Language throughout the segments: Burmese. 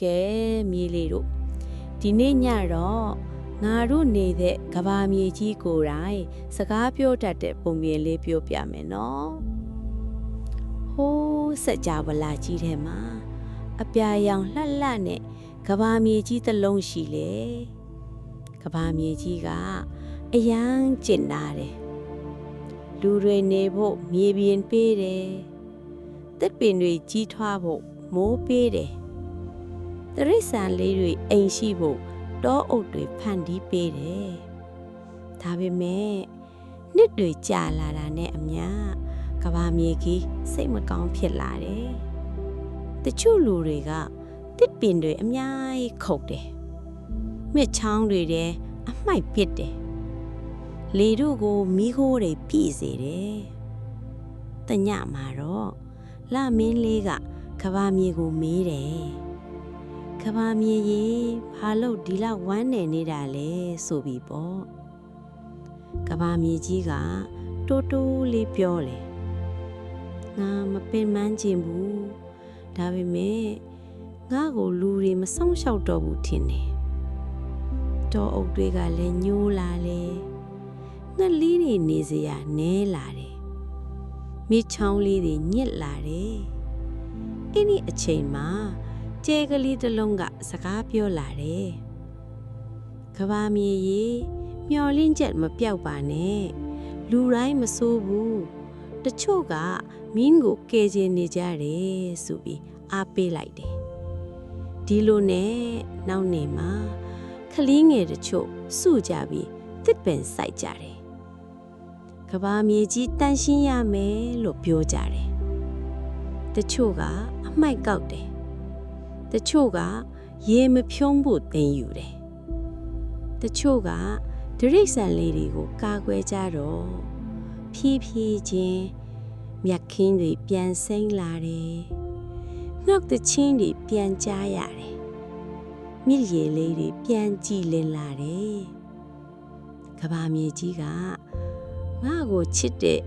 ကဲမြေလေးတို့ဒီနေ့ညတော့ငါတို့နေတဲ့ကဘာမြေကြီးကိုယ်တိုင်စကားပြောတတ်တဲ့ပုံပြင်လေးပြောပြမယ်နော်ဟိုးစက်ကြဝဠာကြီးထဲမှာအပြာရောင်လှလှနဲ့ကဘာမြေကြီးတစ်လုံးရှိလေကဘာမြေကြီးကအယမ်းကျဉ်နာတယ်လူတွေနေဖို့မြေပြင်ပေးတယ်တစ်ပင်တွေကြီးထွားဖို့မိုးပေးတယ်တရိษံလေးတွေအိမ်ရှိဖို့တောအုပ်တွေဖန်တီးပေးတယ်ဒါပေမဲ့နှစ်တွေကြာလာတာနဲ့အမျှကဘာမြေကြီးစိတ်မကောင်းဖြစ်လာတယ်တချို့လူတွေကတစ်ပင်တွေအများကြီးခုတ်တယ်မြစ်ချောင်းတွေထဲအမှိုက်ပစ်တယ်လေတို့ကိုမီးခိုးတွေပြည့်စေတယ်တညမှာတော့လမင်းလေးကကဘာမြေကိုမေးတယ်ကဘာမြေရေဘာလို့ဒီလောက်ဝမ်းနေနေတာလဲဆိုပြီးပေါ့ကဘာမြေကြီးကတိုးတိုးလေးပြောတယ်ငါမပင်ပန်းချင်ဘူးဒါပေမဲ့ငါ့ကိုလူတွေမဆောင်ရှောက်တော့ဘူးထင်တယ်တောအုပ်တွေကလည်းညှိုးလာလေငှက်လေးတွေနေစရာနဲလာတယ်မိချောင်းလေးတွေညစ်လာတယ်အဲ့ဒီအချိန်မှာကျဲကလေးတစ်လုံးကစကားပြောလာတယ်ကဘာမြေရေမျောလင်းချက်မပြောက်ပါနဲ့လူတိုင်းမဆိုးဘူးတချို့ကမင်းကိုကယ်ချင်နေကြတယ်ဆိုပြီးအားပေးလိုက်တယ်ဒီလိုနဲ့နောက်နေမှာခလီးငယ်တချို့စုကြပြီးတစ်ပင်စိုက်ကြတယ်ကဘာမြေကြီးတန်ရှင်းရမယ်လို့ပြောကြတယ်တချို့ကအမှိုက်ကောက်တယ်တချို့ကရေမဖြုံးဖို့တင်ယူတယ်တချို့ကဒရိษံလေးတွေကိုကာကွယ်ကြတော့ဖြည်းဖြည်းချင်းမြက်ခင်းတွေပြန်စိမ့်လာတယ်ငှက်တချင်းတွေပြန်ကြားရတယ်မြစ်ရေလေးတွေပြန်ကြည်လင်လာတယ်ကဘာမြေကြီးကငါ့ကိုချစ်တဲ့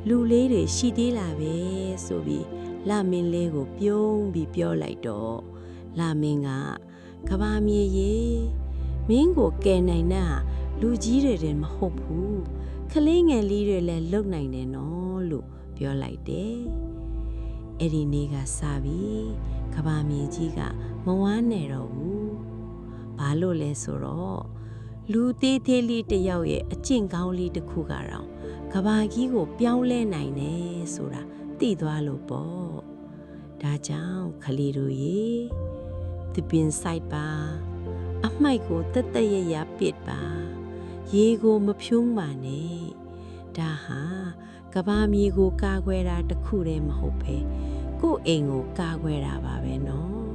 လူလေးတွေရှိသေးလားပဲဆိုပြီးလမင်းလေးကိုပြုံးပြီးပြောလိုက်တော့လမင်းကဘာမြေရေမင်းကိုကယ်နိုင်တာလူကြီးတွေတင်မဟုတ်ဘူးခလေးငယ်လေးတွေလည်းလုံနိုင်တယ်နော်လို့ပြောလိုက်တယ်အဲ့ဒီနေ့ကစပြီးကဘာမြေကြီးကမဝမ်းနဲ့တော့ဘူးဘာလို့လဲဆိုတော့လူသေးသေးလေးတစ်ယောက်ရဲ့အကျင့်ကောင်းလေးတစ်ခုကတော့ကဘာကြီးကိုပြောင်းလဲနိုင်တယ်ဆိုတာသိသွားလို့ပေါ့ဒါကြောင့်ခလီတို့ရေသပင်ဆိုင်ပါအမှိုက်ကိုတက်တက်ရရပစ်ပါရေကိုမဖြုံးပါနဲ့ဒါဟာကဘာမြေကိုကာကွယ်တာတခုတည်းမဟုတ်ပဲကိုယ့်အိမ်ကိုကာကွယ်တာပါပဲနော်